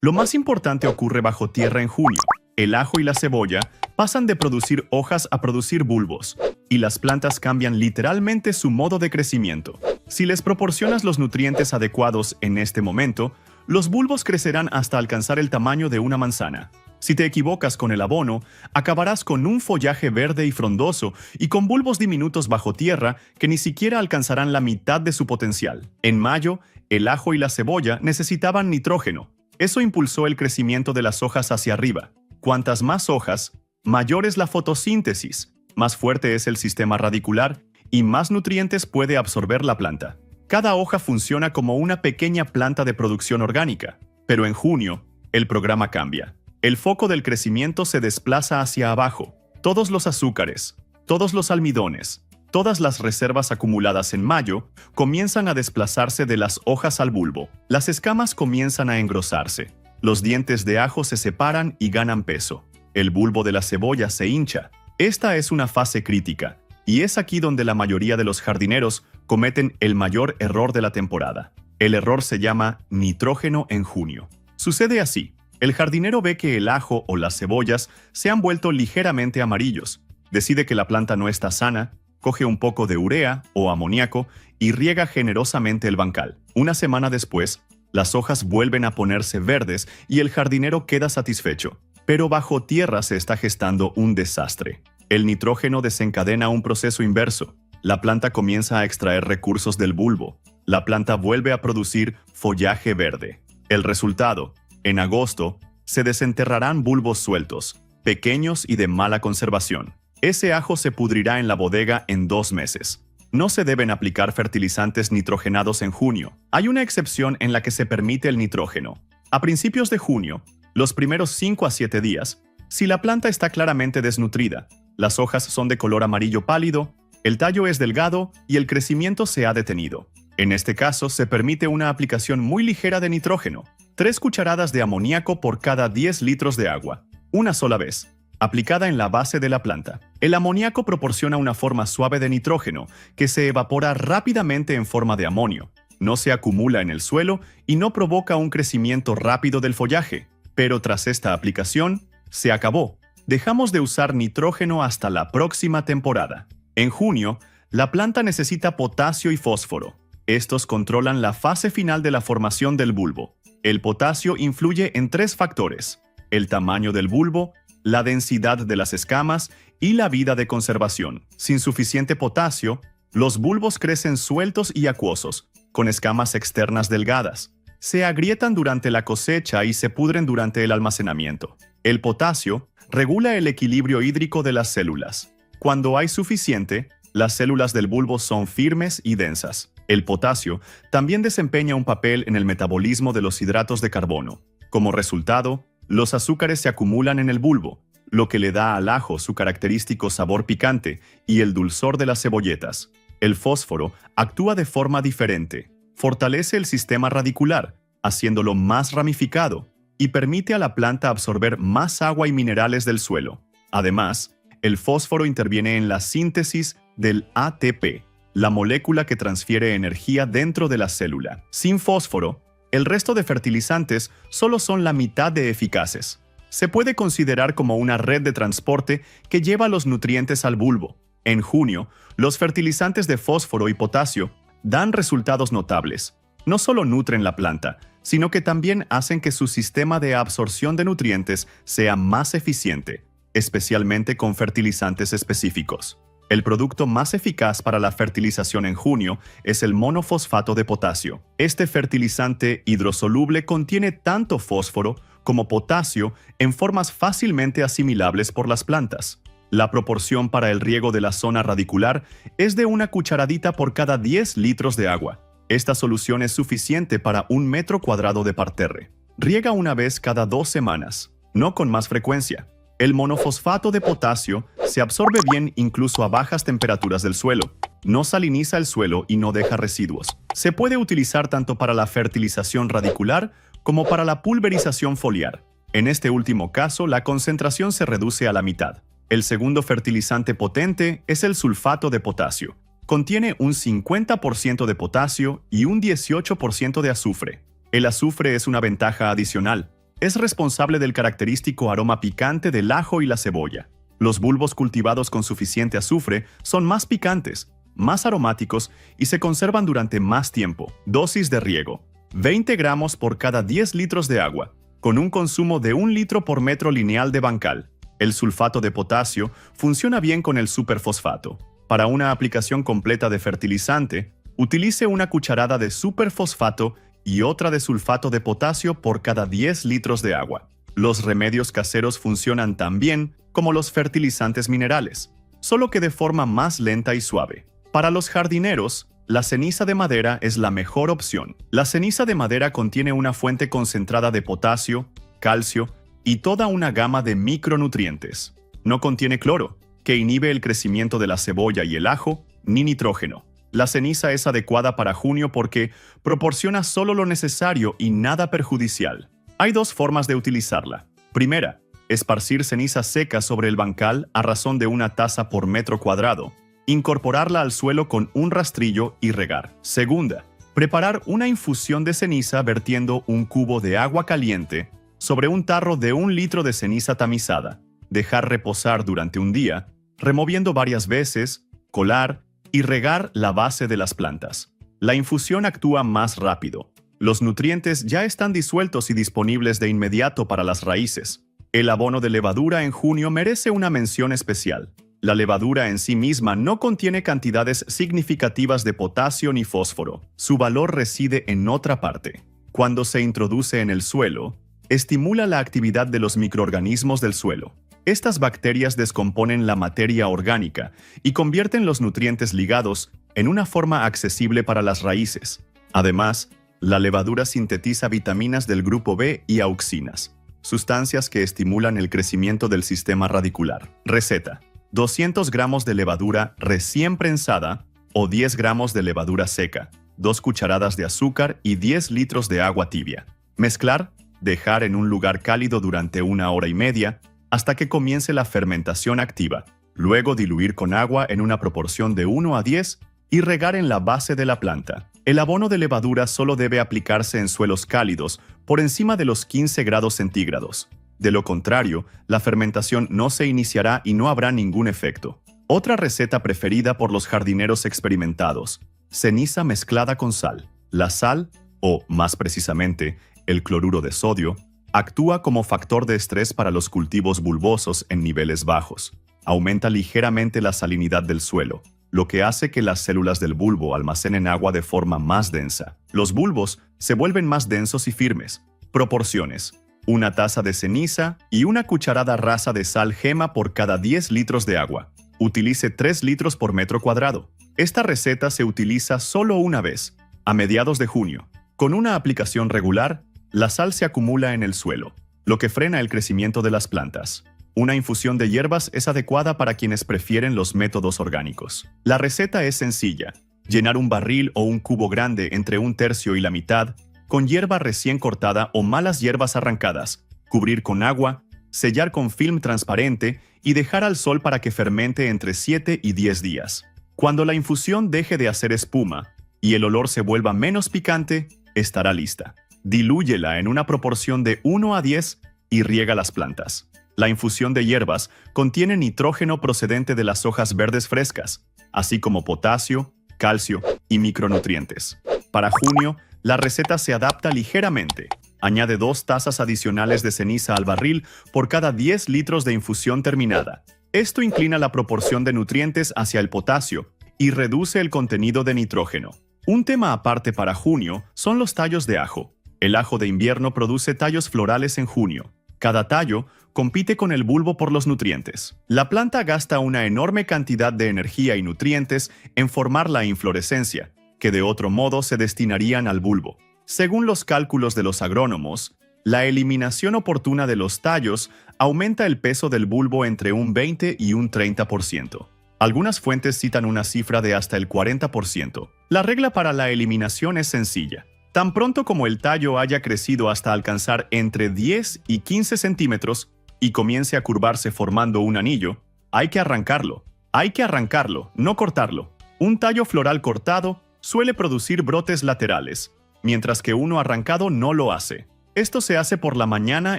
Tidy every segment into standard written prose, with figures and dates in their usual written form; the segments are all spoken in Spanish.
Lo más importante ocurre bajo tierra en junio. El ajo y la cebolla pasan de producir hojas a producir bulbos, y las plantas cambian literalmente su modo de crecimiento. Si les proporcionas los nutrientes adecuados en este momento, los bulbos crecerán hasta alcanzar el tamaño de una manzana. Si te equivocas con el abono, acabarás con un follaje verde y frondoso y con bulbos diminutos bajo tierra que ni siquiera alcanzarán la mitad de su potencial. En mayo, el ajo y la cebolla necesitaban nitrógeno. Eso impulsó el crecimiento de las hojas hacia arriba. Cuantas más hojas, mayor es la fotosíntesis, más fuerte es el sistema radicular y más nutrientes puede absorber la planta. Cada hoja funciona como una pequeña planta de producción orgánica, pero en junio, el programa cambia. El foco del crecimiento se desplaza hacia abajo. Todos los azúcares, todos los almidones, todas las reservas acumuladas en mayo comienzan a desplazarse de las hojas al bulbo. Las escamas comienzan a engrosarse. Los dientes de ajo se separan y ganan peso. El bulbo de la cebolla se hincha. Esta es una fase crítica, y es aquí donde la mayoría de los jardineros cometen el mayor error de la temporada. El error se llama nitrógeno en junio. Sucede así. El jardinero ve que el ajo o las cebollas se han vuelto ligeramente amarillos. Decide que la planta no está sana, coge un poco de urea o amoníaco y riega generosamente el bancal. Una semana después, las hojas vuelven a ponerse verdes y el jardinero queda satisfecho. Pero bajo tierra se está gestando un desastre. El nitrógeno desencadena un proceso inverso. La planta comienza a extraer recursos del bulbo. La planta vuelve a producir follaje verde. El resultado: en agosto, se desenterrarán bulbos sueltos, pequeños y de mala conservación. Ese ajo se pudrirá en la bodega en 2 meses. No se deben aplicar fertilizantes nitrogenados en junio. Hay una excepción en la que se permite el nitrógeno. A principios de junio, los primeros 5 a 7 días, si la planta está claramente desnutrida, las hojas son de color amarillo pálido, el tallo es delgado y el crecimiento se ha detenido. En este caso, se permite una aplicación muy ligera de nitrógeno. 3 cucharadas de amoníaco por cada 10 litros de agua, una sola vez, aplicada en la base de la planta. El amoníaco proporciona una forma suave de nitrógeno que se evapora rápidamente en forma de amonio. No se acumula en el suelo y no provoca un crecimiento rápido del follaje. Pero tras esta aplicación, se acabó. Dejamos de usar nitrógeno hasta la próxima temporada. En junio, la planta necesita potasio y fósforo. Estos controlan la fase final de la formación del bulbo. El potasio influye en 3 factores: el tamaño del bulbo, la densidad de las escamas y la vida de conservación. Sin suficiente potasio, los bulbos crecen sueltos y acuosos, con escamas externas delgadas. Se agrietan durante la cosecha y se pudren durante el almacenamiento. El potasio regula el equilibrio hídrico de las células. Cuando hay suficiente, las células del bulbo son firmes y densas. El potasio también desempeña un papel en el metabolismo de los hidratos de carbono. Como resultado, los azúcares se acumulan en el bulbo, lo que le da al ajo su característico sabor picante y el dulzor de las cebolletas. El fósforo actúa de forma diferente. Fortalece el sistema radicular, haciéndolo más ramificado, y permite a la planta absorber más agua y minerales del suelo. Además, el fósforo interviene en la síntesis del ATP, la molécula que transfiere energía dentro de la célula. Sin fósforo, el resto de fertilizantes solo son la mitad de eficaces. Se puede considerar como una red de transporte que lleva los nutrientes al bulbo. En junio, los fertilizantes de fósforo y potasio dan resultados notables. No solo nutren la planta, sino que también hacen que su sistema de absorción de nutrientes sea más eficiente, especialmente con fertilizantes específicos. El producto más eficaz para la fertilización en junio es el monofosfato de potasio. Este fertilizante hidrosoluble contiene tanto fósforo como potasio en formas fácilmente asimilables por las plantas. La proporción para el riego de la zona radicular es de 1 cucharadita por cada 10 litros de agua. Esta solución es suficiente para 1 metro cuadrado de parterre. Riega una vez cada 2 semanas, no con más frecuencia. El monofosfato de potasio se absorbe bien incluso a bajas temperaturas del suelo. No saliniza el suelo y no deja residuos. Se puede utilizar tanto para la fertilización radicular como para la pulverización foliar. En este último caso, la concentración se reduce a la mitad. El segundo fertilizante potente es el sulfato de potasio. Contiene un 50% de potasio y un 18% de azufre. El azufre es una ventaja adicional. es responsable del característico aroma picante del ajo y la cebolla. Los bulbos cultivados con suficiente azufre son más picantes, más aromáticos y se conservan durante más tiempo. Dosis de riego: 20 gramos por cada 10 litros de agua, con un consumo de 1 litro por metro lineal de bancal. El sulfato de potasio funciona bien con el superfosfato. Para una aplicación completa de fertilizante, utilice una cucharada de superfosfato y otra de sulfato de potasio por cada 10 litros de agua. Los remedios caseros funcionan tan bien como los fertilizantes minerales, solo que de forma más lenta y suave. Para los jardineros, la ceniza de madera es la mejor opción. La ceniza de madera contiene una fuente concentrada de potasio, calcio y toda una gama de micronutrientes. No contiene cloro, que inhibe el crecimiento de la cebolla y el ajo, ni nitrógeno. La ceniza es adecuada para junio porque proporciona solo lo necesario y nada perjudicial. Hay dos formas de utilizarla. Primera, esparcir ceniza seca sobre el bancal a razón de 1 taza por metro cuadrado. Incorporarla al suelo con un rastrillo y regar. Segunda, preparar una infusión de ceniza vertiendo 1 cubo de agua caliente sobre un tarro de 1 litro de ceniza tamizada. Dejar reposar durante un día, removiendo varias veces, colar y regar la base de las plantas. La infusión actúa más rápido. Los nutrientes ya están disueltos y disponibles de inmediato para las raíces. El abono de levadura en junio merece una mención especial. La levadura en sí misma no contiene cantidades significativas de potasio ni fósforo. Su valor reside en otra parte. Cuando se introduce en el suelo, estimula la actividad de los microorganismos del suelo. Estas bacterias descomponen la materia orgánica y convierten los nutrientes ligados en una forma accesible para las raíces. Además, la levadura sintetiza vitaminas del grupo B y auxinas, sustancias que estimulan el crecimiento del sistema radicular. Receta: 200 gramos de levadura recién prensada o 10 gramos de levadura seca, 2 cucharadas de azúcar y 10 litros de agua tibia. Mezclar, dejar en un lugar cálido durante 1 hora y media, hasta que comience la fermentación activa. Luego diluir con agua en una proporción de 1 a 10 y regar en la base de la planta. El abono de levadura solo debe aplicarse en suelos cálidos por encima de los 15 grados centígrados. De lo contrario, la fermentación no se iniciará y no habrá ningún efecto. Otra receta preferida por los jardineros experimentados: ceniza mezclada con sal. La sal, o más precisamente, el cloruro de sodio, actúa como factor de estrés para los cultivos bulbosos en niveles bajos. Aumenta ligeramente la salinidad del suelo, lo que hace que las células del bulbo almacenen agua de forma más densa. Los bulbos se vuelven más densos y firmes. Proporciones: 1 taza de ceniza y 1 cucharada rasa de sal gema por cada 10 litros de agua. Utilice 3 litros por metro cuadrado. Esta receta se utiliza solo una vez, a mediados de junio. Con una aplicación regular, la sal se acumula en el suelo, lo que frena el crecimiento de las plantas. Una infusión de hierbas es adecuada para quienes prefieren los métodos orgánicos. La receta es sencilla: llenar un barril o un cubo grande entre 1/3 y la mitad con hierba recién cortada o malas hierbas arrancadas, cubrir con agua, sellar con film transparente y dejar al sol para que fermente entre 7 y 10 días. Cuando la infusión deje de hacer espuma y el olor se vuelva menos picante, estará lista. Dilúyela en una proporción de 1 a 10 y riega las plantas. La infusión de hierbas contiene nitrógeno procedente de las hojas verdes frescas, así como potasio, calcio y micronutrientes. Para junio, la receta se adapta ligeramente. Añade 2 tazas adicionales de ceniza al barril por cada 10 litros de infusión terminada. Esto inclina la proporción de nutrientes hacia el potasio y reduce el contenido de nitrógeno. Un tema aparte para junio son los tallos de ajo. El ajo de invierno produce tallos florales en junio. Cada tallo compite con el bulbo por los nutrientes. La planta gasta una enorme cantidad de energía y nutrientes en formar la inflorescencia, que de otro modo se destinarían al bulbo. Según los cálculos de los agrónomos, la eliminación oportuna de los tallos aumenta el peso del bulbo entre un 20 y un 30%. Algunas fuentes citan una cifra de hasta el 40%. La regla para la eliminación es sencilla. Tan pronto como el tallo haya crecido hasta alcanzar entre 10 y 15 centímetros y comience a curvarse formando un anillo, hay que arrancarlo. Hay que arrancarlo, no cortarlo. Un tallo floral cortado suele producir brotes laterales, mientras que uno arrancado no lo hace. Esto se hace por la mañana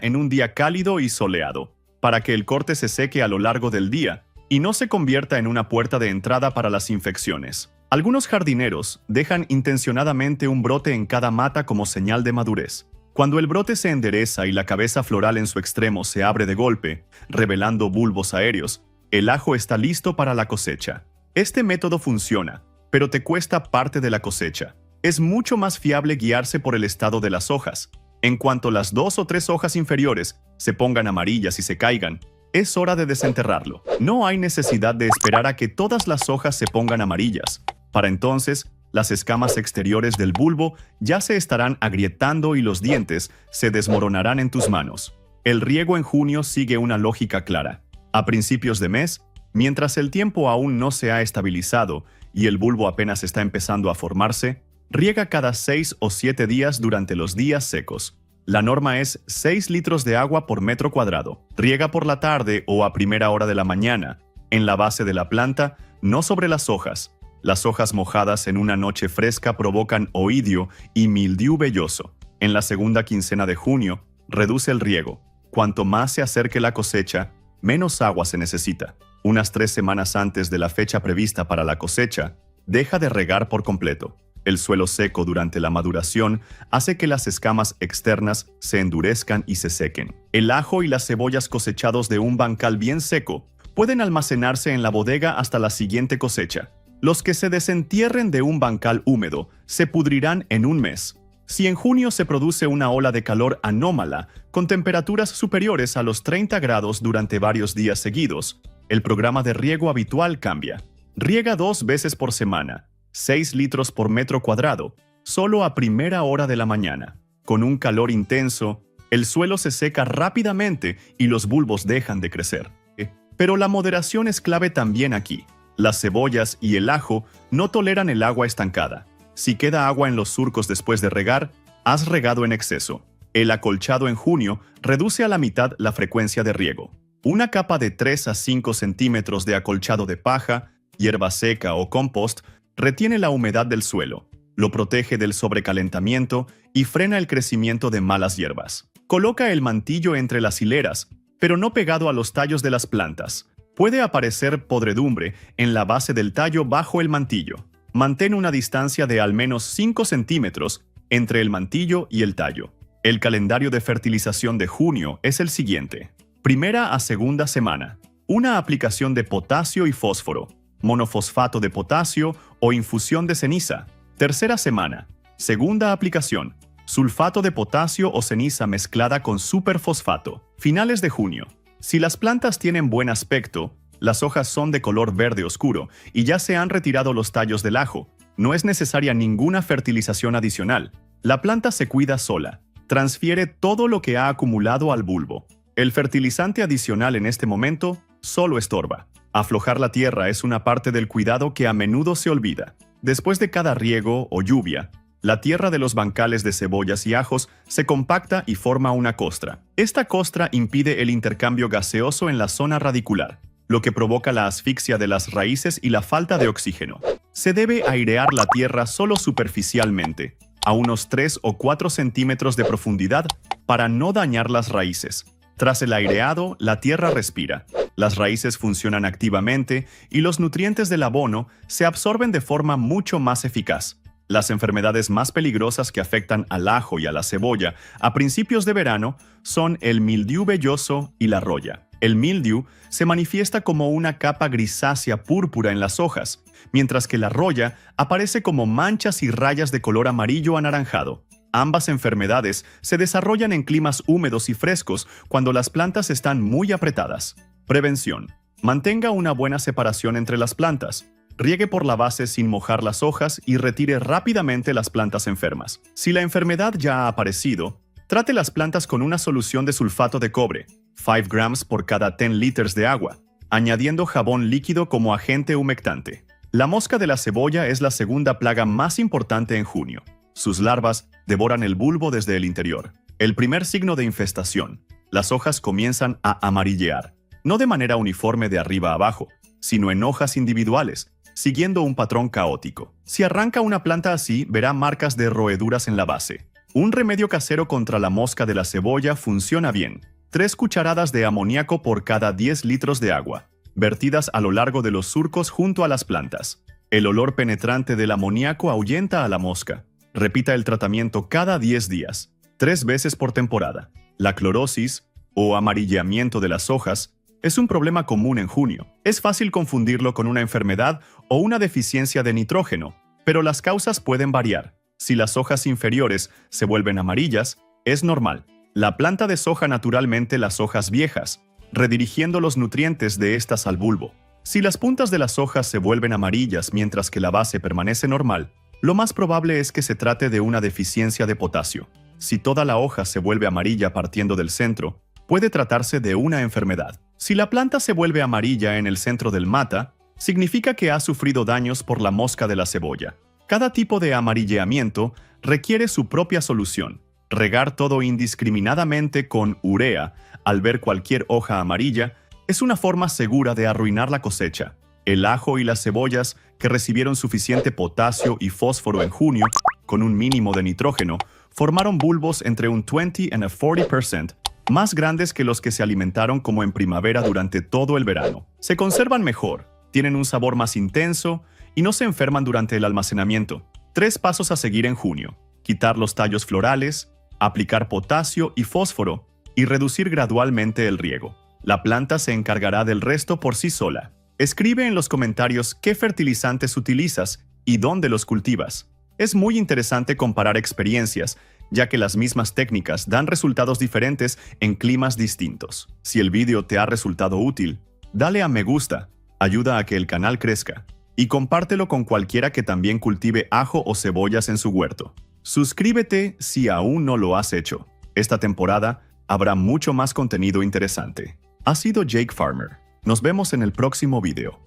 en un día cálido y soleado, para que el corte se seque a lo largo del día y no se convierta en una puerta de entrada para las infecciones. Algunos jardineros dejan intencionadamente un brote en cada mata como señal de madurez. Cuando el brote se endereza y la cabeza floral en su extremo se abre de golpe, revelando bulbos aéreos, el ajo está listo para la cosecha. Este método funciona, pero te cuesta parte de la cosecha. Es mucho más fiable guiarse por el estado de las hojas. En cuanto las 2 o 3 hojas inferiores se pongan amarillas y se caigan, es hora de desenterrarlo. No hay necesidad de esperar a que todas las hojas se pongan amarillas. Para entonces, las escamas exteriores del bulbo ya se estarán agrietando y los dientes se desmoronarán en tus manos. El riego en junio sigue una lógica clara. A principios de mes, mientras el tiempo aún no se ha estabilizado y el bulbo apenas está empezando a formarse, riega cada 6 o 7 días durante los días secos. La norma es 6 litros de agua por metro cuadrado. Riega por la tarde o a primera hora de la mañana, en la base de la planta, no sobre las hojas. Las hojas mojadas en una noche fresca provocan oidio y mildiu velloso. En la segunda quincena de junio, reduce el riego. Cuanto más se acerque la cosecha, menos agua se necesita. Unas 3 semanas antes de la fecha prevista para la cosecha, deja de regar por completo. El suelo seco durante la maduración hace que las escamas externas se endurezcan y se sequen. El ajo y las cebollas cosechados de un bancal bien seco pueden almacenarse en la bodega hasta la siguiente cosecha. Los que se desentierren de un bancal húmedo se pudrirán en un mes. Si en junio se produce una ola de calor anómala, con temperaturas superiores a los 30 grados durante varios días seguidos, el programa de riego habitual cambia. Riega 2 veces por semana, 6 litros por metro cuadrado, solo a primera hora de la mañana. Con un calor intenso, el suelo se seca rápidamente y los bulbos dejan de crecer. Pero la moderación es clave también aquí. Las cebollas y el ajo no toleran el agua estancada. Si queda agua en los surcos después de regar, has regado en exceso. El acolchado en junio reduce a la mitad la frecuencia de riego. Una capa de 3 a 5 centímetros de acolchado de paja, hierba seca o compost retiene la humedad del suelo, lo protege del sobrecalentamiento y frena el crecimiento de malas hierbas. Coloca el mantillo entre las hileras, pero no pegado a los tallos de las plantas. Puede aparecer podredumbre en la base del tallo bajo el mantillo. Mantén una distancia de al menos 5 centímetros entre el mantillo y el tallo. El calendario de fertilización de junio es el siguiente. Primera a segunda semana. Una aplicación de potasio y fósforo, monofosfato de potasio o infusión de ceniza. Tercera semana. Segunda aplicación. Sulfato de potasio o ceniza mezclada con superfosfato. Finales de junio. Si las plantas tienen buen aspecto, las hojas son de color verde oscuro y ya se han retirado los tallos del ajo, no es necesaria ninguna fertilización adicional. La planta se cuida sola, transfiere todo lo que ha acumulado al bulbo. El fertilizante adicional en este momento solo estorba. Aflojar la tierra es una parte del cuidado que a menudo se olvida. Después de cada riego o lluvia, la tierra de los bancales de cebollas y ajos se compacta y forma una costra. Esta costra impide el intercambio gaseoso en la zona radicular, lo que provoca la asfixia de las raíces y la falta de oxígeno. Se debe airear la tierra solo superficialmente, a unos 3 o 4 centímetros de profundidad, para no dañar las raíces. Tras el aireado, la tierra respira. Las raíces funcionan activamente y los nutrientes del abono se absorben de forma mucho más eficaz. Las enfermedades más peligrosas que afectan al ajo y a la cebolla a principios de verano son el mildiu velloso y la roya. El mildiu se manifiesta como una capa grisácea púrpura en las hojas, mientras que la roya aparece como manchas y rayas de color amarillo anaranjado. Ambas enfermedades se desarrollan en climas húmedos y frescos cuando las plantas están muy apretadas. Prevención. Mantenga una buena separación entre las plantas. Riegue por la base sin mojar las hojas y retire rápidamente las plantas enfermas. Si la enfermedad ya ha aparecido, trate las plantas con una solución de sulfato de cobre, 5 gramos por cada 10 litros de agua, añadiendo jabón líquido como agente humectante. La mosca de la cebolla es la segunda plaga más importante en junio. Sus larvas devoran el bulbo desde el interior. El primer signo de infestación. Las hojas comienzan a amarillear, no de manera uniforme de arriba a abajo, sino en hojas individuales, siguiendo un patrón caótico. Si arranca una planta así, verá marcas de roeduras en la base. Un remedio casero contra la mosca de la cebolla funciona bien. 3 cucharadas de amoníaco por cada 10 litros de agua, vertidas a lo largo de los surcos junto a las plantas. El olor penetrante del amoníaco ahuyenta a la mosca. Repita el tratamiento cada 10 días, 3 veces por temporada. La clorosis, o amarillamiento de las hojas, es un problema común en junio. Es fácil confundirlo con una enfermedad o una deficiencia de nitrógeno, pero las causas pueden variar. Si las hojas inferiores se vuelven amarillas, es normal. La planta deshoja naturalmente las hojas viejas, redirigiendo los nutrientes de estas al bulbo. Si las puntas de las hojas se vuelven amarillas mientras que la base permanece normal, lo más probable es que se trate de una deficiencia de potasio. Si toda la hoja se vuelve amarilla partiendo del centro, puede tratarse de una enfermedad. Si la planta se vuelve amarilla en el centro del mata, significa que ha sufrido daños por la mosca de la cebolla. Cada tipo de amarilleamiento requiere su propia solución. Regar todo indiscriminadamente con urea al ver cualquier hoja amarilla es una forma segura de arruinar la cosecha. El ajo y las cebollas, que recibieron suficiente potasio y fósforo en junio, con un mínimo de nitrógeno, formaron bulbos entre un 20 y un 40% más grandes que los que se alimentaron como en primavera durante todo el verano. Se conservan mejor, tienen un sabor más intenso y no se enferman durante el almacenamiento. 3 pasos a seguir en junio: quitar los tallos florales, aplicar potasio y fósforo y reducir gradualmente el riego. La planta se encargará del resto por sí sola. Escribe en los comentarios qué fertilizantes utilizas y dónde los cultivas. Es muy interesante comparar experiencias, ya que las mismas técnicas dan resultados diferentes en climas distintos. Si el vídeo te ha resultado útil, dale a me gusta, ayuda a que el canal crezca, y compártelo con cualquiera que también cultive ajo o cebollas en su huerto. Suscríbete si aún no lo has hecho. Esta temporada habrá mucho más contenido interesante. Ha sido Jake Farmer. Nos vemos en el próximo video.